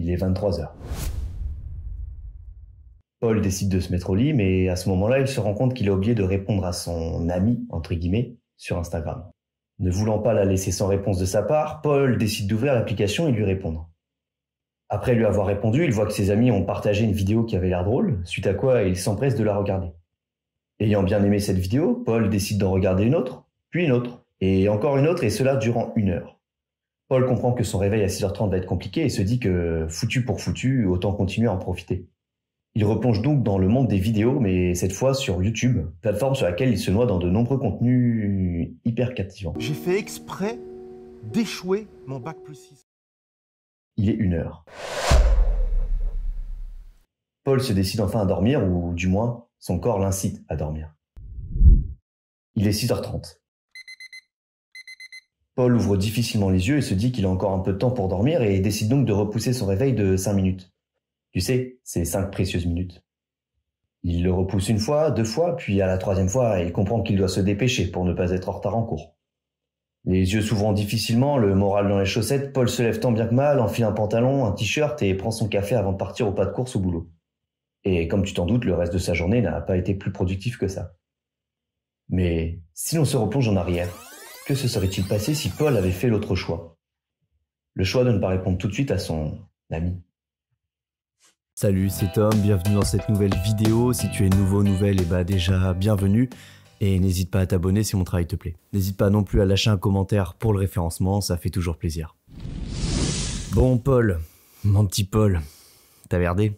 Il est 23 h. Paul décide de se mettre au lit, mais à ce moment-là, il se rend compte qu'il a oublié de répondre à son ami, entre guillemets, sur Instagram. Ne voulant pas la laisser sans réponse de sa part, Paul décide d'ouvrir l'application et lui répondre. Après lui avoir répondu, il voit que ses amis ont partagé une vidéo qui avait l'air drôle, suite à quoi il s'empresse de la regarder. Ayant bien aimé cette vidéo, Paul décide d'en regarder une autre, puis une autre, et encore une autre, et cela durant 1 heure. Paul comprend que son réveil à 6h30 va être compliqué et se dit que, foutu pour foutu, autant continuer à en profiter. Il replonge donc dans le monde des vidéos, mais cette fois sur YouTube, plateforme sur laquelle il se noie dans de nombreux contenus hyper captivants. J'ai fait exprès d'échouer mon bac plus 6. Il est 1 heure. Paul se décide enfin à dormir, ou du moins, son corps l'incite à dormir. Il est 6h30. Paul ouvre difficilement les yeux et se dit qu'il a encore un peu de temps pour dormir et décide donc de repousser son réveil de 5 minutes. Tu sais, c'est 5 précieuses minutes. Il le repousse 1 fois, 2 fois, puis à la 3e fois, il comprend qu'il doit se dépêcher pour ne pas être en retard en cours. Les yeux s'ouvrant difficilement, le moral dans les chaussettes, Paul se lève tant bien que mal, enfile un pantalon, un t-shirt et prend son café avant de partir au pas de course au boulot. Et comme tu t'en doutes, le reste de sa journée n'a pas été plus productif que ça. Mais si l'on se replonge en arrière, que se serait-il passé si Paul avait fait l'autre choix? Le choix de ne pas répondre tout de suite à son ami. Salut, c'est Tom, bienvenue dans cette nouvelle vidéo. Si tu es nouveau, nouvelle, et bah déjà bienvenue. Et n'hésite pas à t'abonner si mon travail te plaît. N'hésite pas non plus à lâcher un commentaire pour le référencement, ça fait toujours plaisir. Bon Paul, mon petit Paul, t'as merdé?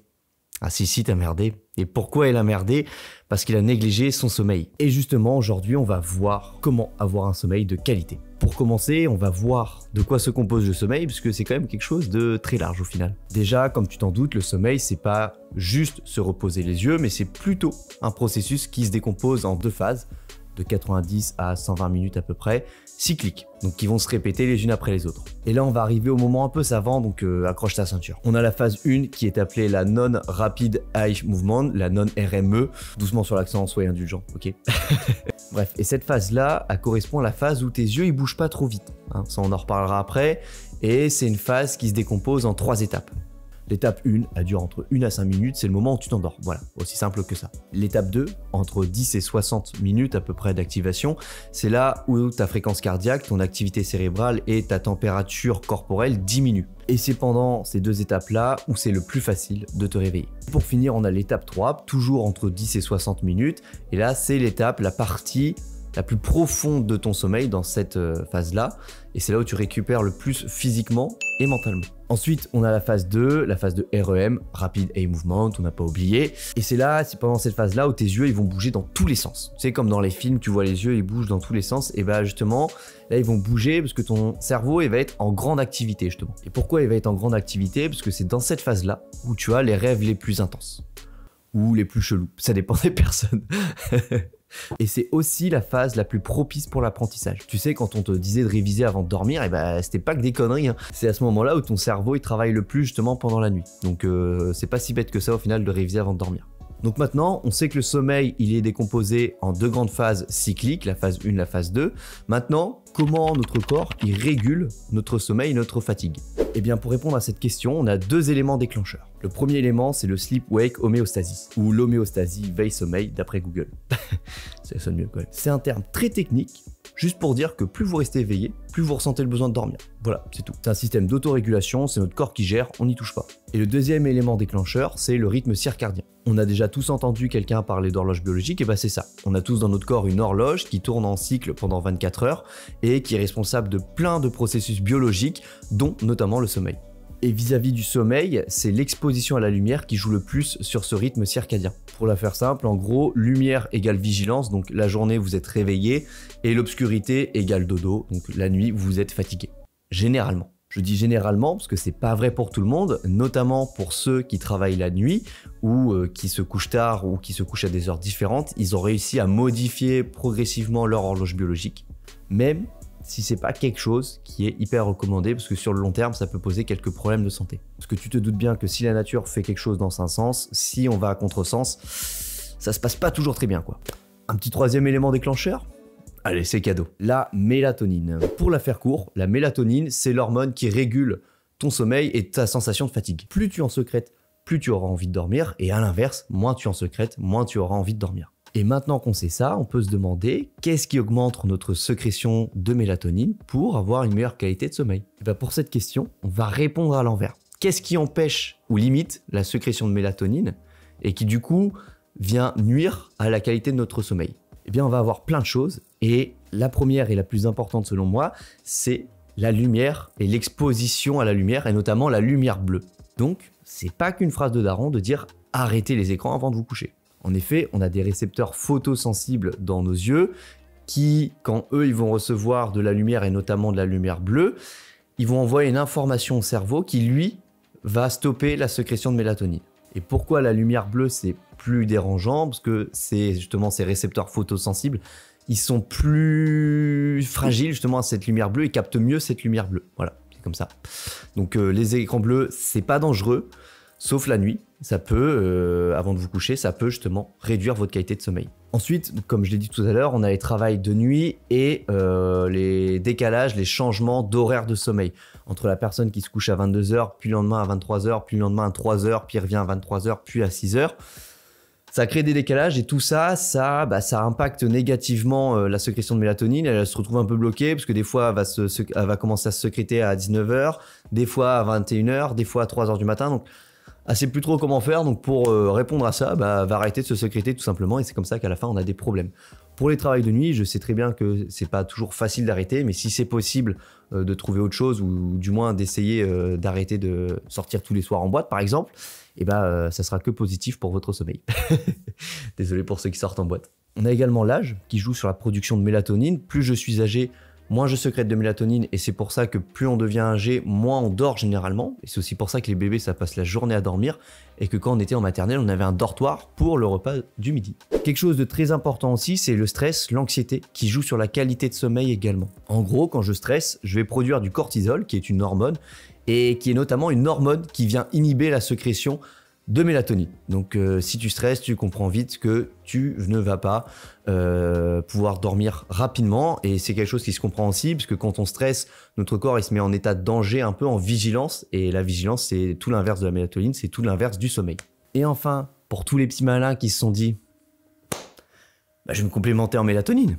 Ah si, t'as merdé. Et pourquoi il a merdé? Parce qu'il a négligé son sommeil. Et justement, aujourd'hui, on va voir comment avoir un sommeil de qualité. Pour commencer, on va voir de quoi se compose le sommeil, puisque c'est quand même quelque chose de très large au final. Déjà, comme tu t'en doutes, le sommeil, c'est pas juste se reposer les yeux, mais c'est plutôt un processus qui se décompose en 2 phases, de 90 à 120 minutes à peu près, cycliques, donc qui vont se répéter les unes après les autres. Et là, on va arriver au moment un peu savant, donc accroche ta ceinture. On a la phase 1 qui est appelée la Non-Rapid Eye Movement, la non-RME, doucement sur l'accent, soyez indulgent, ok. Bref, et cette phase-là, elle correspond à la phase où tes yeux, ils bougent pas trop vite, hein, ça on en reparlera après, et c'est une phase qui se décompose en 3 étapes. L'étape 1, elle dure entre 1 à 5 minutes, c'est le moment où tu t'endors. Voilà, aussi simple que ça. L'étape 2, entre 10 et 60 minutes à peu près d'activation, c'est là où ta fréquence cardiaque, ton activité cérébrale et ta température corporelle diminuent. Et c'est pendant ces 2 étapes-là où c'est le plus facile de te réveiller. Pour finir, on a l'étape 3, toujours entre 10 et 60 minutes. Et là, c'est l'étape, la partie la plus profonde de ton sommeil dans cette phase-là. Et c'est là où tu récupères le plus physiquement et mentalement. Ensuite, on a la phase de REM, Rapid Eye Movement, on n'a pas oublié. Et c'est là, c'est pendant cette phase-là où tes yeux ils vont bouger dans tous les sens. Tu sais, comme dans les films, tu vois les yeux, ils bougent dans tous les sens. Et bah justement, là, ils vont bouger parce que ton cerveau, il va être en grande activité justement. Et pourquoi il va être en grande activité? Parce que c'est dans cette phase-là où tu as les rêves les plus intenses. Ou les plus chelous, ça dépend des personnes. Et c'est aussi la phase la plus propice pour l'apprentissage. Tu sais, quand on te disait de réviser avant de dormir, et ben c'était pas que des conneries, hein. C'est à ce moment-là où ton cerveau il travaille le plus justement pendant la nuit. Donc c'est pas si bête que ça au final de réviser avant de dormir. Donc maintenant, on sait que le sommeil, il est décomposé en 2 grandes phases cycliques, la phase 1, la phase 2. Maintenant, comment notre corps, il régule notre sommeil et notre fatigue? Eh bien, pour répondre à cette question, on a 2 éléments déclencheurs. Le premier élément, c'est le Sleep-Wake Homéostasis, ou l'homéostasie veille-sommeil d'après Google. Ça sonne mieux quand même. C'est un terme très technique, juste pour dire que plus vous restez éveillé, plus vous ressentez le besoin de dormir. Voilà, c'est tout. C'est un système d'autorégulation, c'est notre corps qui gère, on n'y touche pas. Et le deuxième élément déclencheur, c'est le rythme circadien. On a déjà tous entendu quelqu'un parler d'horloge biologique, et bah c'est ça. On a tous dans notre corps une horloge qui tourne en cycle pendant 24 heures et qui est responsable de plein de processus biologiques, dont notamment le sommeil. Et vis-à-vis du sommeil, c'est l'exposition à la lumière qui joue le plus sur ce rythme circadien. Pour la faire simple, en gros, lumière égale vigilance, donc la journée vous êtes réveillé, et l'obscurité égale dodo, donc la nuit vous êtes fatigué. Généralement. Je dis généralement parce que c'est pas vrai pour tout le monde, notamment pour ceux qui travaillent la nuit ou qui se couchent tard ou qui se couchent à des heures différentes. Ils ont réussi à modifier progressivement leur horloge biologique, même si c'est pas quelque chose qui est hyper recommandé parce que sur le long terme, ça peut poser quelques problèmes de santé. Parce que tu te doutes bien que si la nature fait quelque chose dans un sens, si on va à contresens, ça se passe pas toujours très bien quoi. Un petit troisième élément déclencheur? Allez, c'est cadeau. La mélatonine. Pour la faire court, la mélatonine, c'est l'hormone qui régule ton sommeil et ta sensation de fatigue. Plus tu en sécrètes, plus tu auras envie de dormir, et à l'inverse, moins tu en sécrètes, moins tu auras envie de dormir. Et maintenant qu'on sait ça, on peut se demander qu'est-ce qui augmente notre sécrétion de mélatonine pour avoir une meilleure qualité de sommeil. Et bien pour cette question, on va répondre à l'envers. Qu'est-ce qui empêche ou limite la sécrétion de mélatonine et qui du coup vient nuire à la qualité de notre sommeil? Eh bien on va avoir plein de choses, et la première et la plus importante selon moi, c'est la lumière et l'exposition à la lumière, et notamment la lumière bleue. Donc c'est pas qu'une phrase de daron de dire arrêtez les écrans avant de vous coucher. En effet, on a des récepteurs photosensibles dans nos yeux qui, quand eux, ils vont recevoir de la lumière et notamment de la lumière bleue, ils vont envoyer une information au cerveau qui, lui, va stopper la sécrétion de mélatonine. Et pourquoi la lumière bleue, c'est plus dérangeant? Parce que c'est justement ces récepteurs photosensibles, ils sont plus fragiles justement à cette lumière bleue et captent mieux cette lumière bleue. Voilà, c'est comme ça. Donc les écrans bleus, c'est pas dangereux, sauf la nuit. Ça peut, avant de vous coucher, ça peut justement réduire votre qualité de sommeil. Ensuite, comme je l'ai dit tout à l'heure, on a les travails de nuit et les décalages, les changements d'horaire de sommeil. Entre la personne qui se couche à 22h, puis le lendemain à 23h, puis le lendemain à 3h, puis il revient à 23h, puis à 6h. Ça crée des décalages et tout ça, ça impacte négativement la sécrétion de mélatonine. Elle se retrouve un peu bloquée parce que des fois, elle va commencer à se sécréter à 19h, des fois à 21h, des fois à 3h du matin. Donc, elle ne sait plus trop comment faire, donc pour répondre à ça, elle va arrêter de se sécréter tout simplement, et c'est comme ça qu'à la fin on a des problèmes. Pour les travails de nuit, je sais très bien que c'est pas toujours facile d'arrêter, mais si c'est possible de trouver autre chose, ou du moins d'essayer d'arrêter de sortir tous les soirs en boîte par exemple, et ça sera que positif pour votre sommeil. Désolé pour ceux qui sortent en boîte. On a également l'âge qui joue sur la production de mélatonine. Plus je suis âgé, moins je sécrète de mélatonine, et c'est pour ça que plus on devient âgé, moins on dort généralement. Et c'est aussi pour ça que les bébés, ça passe la journée à dormir, et que quand on était en maternelle, on avait un dortoir pour le repas du midi. Quelque chose de très important aussi, c'est le stress, l'anxiété, qui joue sur la qualité de sommeil également. En gros, quand je stresse, je vais produire du cortisol, qui est une hormone, et qui est notamment une hormone qui vient inhiber la sécrétion de mélatonine. Donc si tu stresses, tu comprends vite que tu ne vas pas pouvoir dormir rapidement, et c'est quelque chose qui se comprend aussi parce que quand on stresse, notre corps il se met en état de danger, un peu en vigilance, et la vigilance c'est tout l'inverse de la mélatonine, c'est tout l'inverse du sommeil. Et enfin, pour tous les petits malins qui se sont dit je vais me complémenter en mélatonine.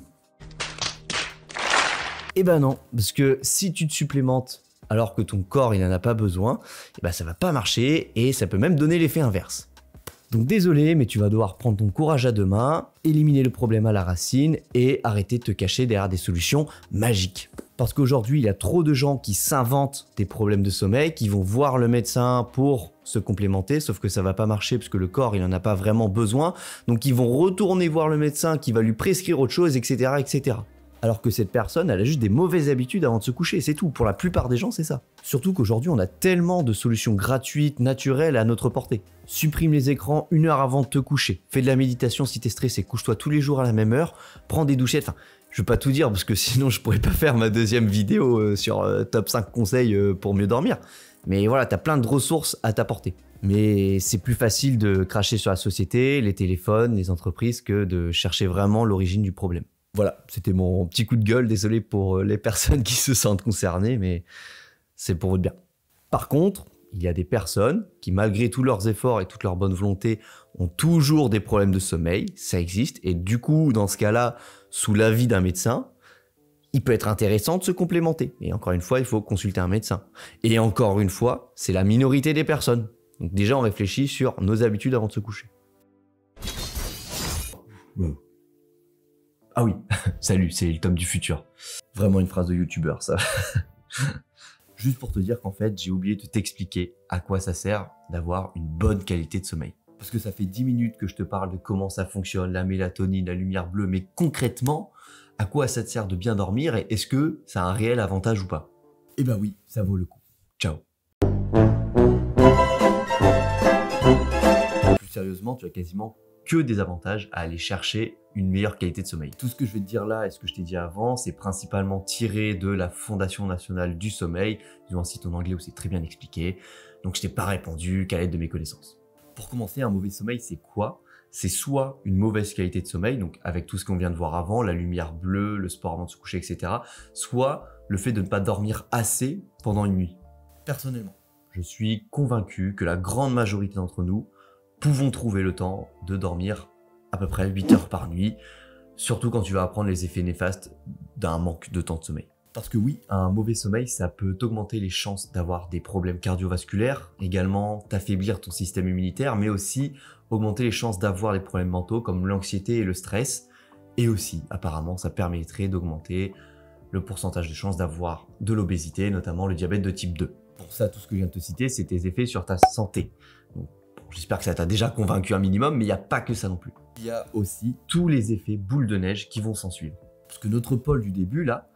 Eh ben non, parce que si tu te supplémentes alors que ton corps il n'en a pas besoin, ça va pas marcher, et ça peut même donner l'effet inverse. Donc désolé, mais tu vas devoir prendre ton courage à deux mains, éliminer le problème à la racine et arrêter de te cacher derrière des solutions magiques. Parce qu'aujourd'hui, il y a trop de gens qui s'inventent des problèmes de sommeil, qui vont voir le médecin pour se complémenter, sauf que ça va pas marcher parce que le corps il en a pas vraiment besoin, donc ils vont retourner voir le médecin qui va lui prescrire autre chose, etc., etc. Alors que cette personne, elle a juste des mauvaises habitudes avant de se coucher, c'est tout. Pour la plupart des gens, c'est ça. Surtout qu'aujourd'hui, on a tellement de solutions gratuites, naturelles à notre portée. Supprime les écrans 1 heure avant de te coucher. Fais de la méditation si t'es stressé. Couche-toi tous les jours à la même heure. Prends des douchettes. Enfin, je vais pas tout dire parce que sinon, je pourrais pas faire ma deuxième vidéo sur top 5 conseils pour mieux dormir. Mais voilà, t'as plein de ressources à t'apporter. Mais c'est plus facile de cracher sur la société, les téléphones, les entreprises, que de chercher vraiment l'origine du problème. Voilà, c'était mon petit coup de gueule, désolé pour les personnes qui se sentent concernées, mais c'est pour votre bien. Par contre, il y a des personnes qui, malgré tous leurs efforts et toute leur bonne volonté, ont toujours des problèmes de sommeil, ça existe, et du coup, dans ce cas-là, sous l'avis d'un médecin, il peut être intéressant de se complémenter. Et encore une fois, il faut consulter un médecin. Et encore une fois, c'est la minorité des personnes. Donc déjà, on réfléchit sur nos habitudes avant de se coucher. Wow. Ah oui, salut, c'est le Tom du futur. Vraiment une phrase de youtubeur, ça. Juste pour te dire qu'en fait, j'ai oublié de t'expliquer à quoi ça sert d'avoir une bonne qualité de sommeil. Parce que ça fait 10 minutes que je te parle de comment ça fonctionne, la mélatonine, la lumière bleue, mais concrètement, à quoi ça te sert de bien dormir et est-ce que ça a un réel avantage ou pas? Eh ben oui, ça vaut le coup. Ciao. Plus sérieusement, tu as quasiment que des avantages à aller chercher une meilleure qualité de sommeil. Tout ce que je vais te dire là et ce que je t'ai dit avant, c'est principalement tiré de la Fondation nationale du sommeil. Ils ont un site en anglais où c'est très bien expliqué. Donc je t'ai pas répondu qu'à l'aide de mes connaissances. Pour commencer, un mauvais sommeil, c'est quoi? C'est soit une mauvaise qualité de sommeil, donc avec tout ce qu'on vient de voir avant, la lumière bleue, le sport avant de se coucher, etc. Soit le fait de ne pas dormir assez pendant une nuit. Personnellement, je suis convaincu que la grande majorité d'entre nous pouvons trouver le temps de dormir à peu près 8 heures par nuit, surtout quand tu vas apprendre les effets néfastes d'un manque de temps de sommeil. Parce que oui, un mauvais sommeil, ça peut augmenter les chances d'avoir des problèmes cardiovasculaires, également t'affaiblir ton système immunitaire, mais aussi augmenter les chances d'avoir des problèmes mentaux comme l'anxiété et le stress. Et aussi, apparemment, ça permettrait d'augmenter le pourcentage de chances d'avoir de l'obésité, notamment le diabète de type 2. Pour ça, tout ce que je viens de te citer, c'est tes effets sur ta santé. Donc, j'espère que ça t'a déjà convaincu un minimum, mais il n'y a pas que ça non plus. Il y a aussi tous les effets boule de neige qui vont s'en suivre. Parce que notre Paul du début, là,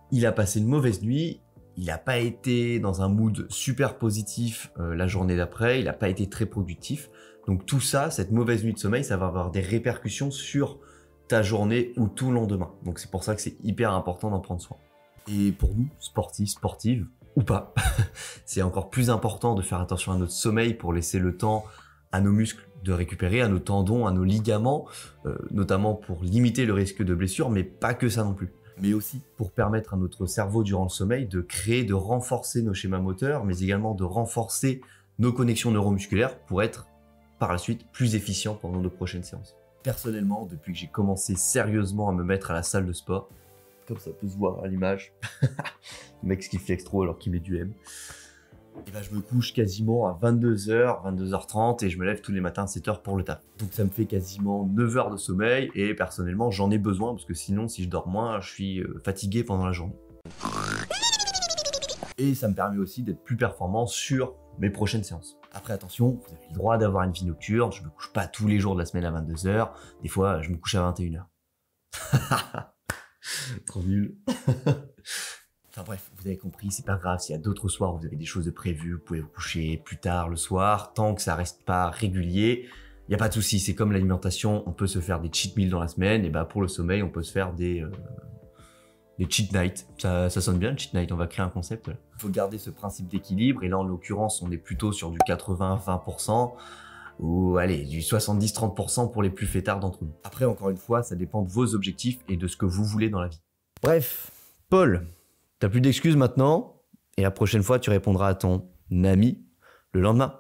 il a passé une mauvaise nuit, il n'a pas été dans un mood super positif la journée d'après, il n'a pas été très productif. Donc tout ça, cette mauvaise nuit de sommeil, ça va avoir des répercussions sur ta journée ou tout le lendemain. Donc c'est pour ça que c'est hyper important d'en prendre soin. Et pour nous, sportifs, sportives, ou pas, c'est encore plus important de faire attention à notre sommeil pour laisser le temps à nos muscles de récupérer, à nos tendons, à nos ligaments, notamment pour limiter le risque de blessure, mais pas que ça non plus. Mais aussi pour permettre à notre cerveau durant le sommeil de créer, de renforcer nos schémas moteurs, mais également de renforcer nos connexions neuromusculaires pour être par la suite plus efficient pendant nos prochaines séances. Personnellement, depuis que j'ai commencé sérieusement à me mettre à la salle de sport, comme ça peut se voir à l'image, le mec qui flex trop alors qu'il met du M, et ben je me couche quasiment à 22h, 22h30 et je me lève tous les matins à 7h pour le taf. Donc ça me fait quasiment 9 heures de sommeil et personnellement j'en ai besoin parce que sinon si je dors moins, je suis fatigué pendant la journée. Et ça me permet aussi d'être plus performant sur mes prochaines séances. Après attention, vous avez le droit d'avoir une vie nocturne, je me couche pas tous les jours de la semaine à 22h, des fois je me couche à 21h. Trop nul. Enfin bref, vous avez compris, c'est pas grave, s'il y a d'autres soirs où vous avez des choses de prévues, vous pouvez vous coucher plus tard le soir, tant que ça reste pas régulier, il n'y a pas de souci, c'est comme l'alimentation, on peut se faire des cheat meals dans la semaine, et bah pour le sommeil, on peut se faire des cheat nights. Ça sonne bien, cheat night, on va créer un concept. Il faut garder ce principe d'équilibre, et là en l'occurrence, on est plutôt sur du 80-20%, ou allez, du 70-30% pour les plus fêtards d'entre nous. Après, encore une fois, ça dépend de vos objectifs et de ce que vous voulez dans la vie. Bref, Paul, t'as plus d'excuses maintenant, et la prochaine fois, tu répondras à ton ami le lendemain.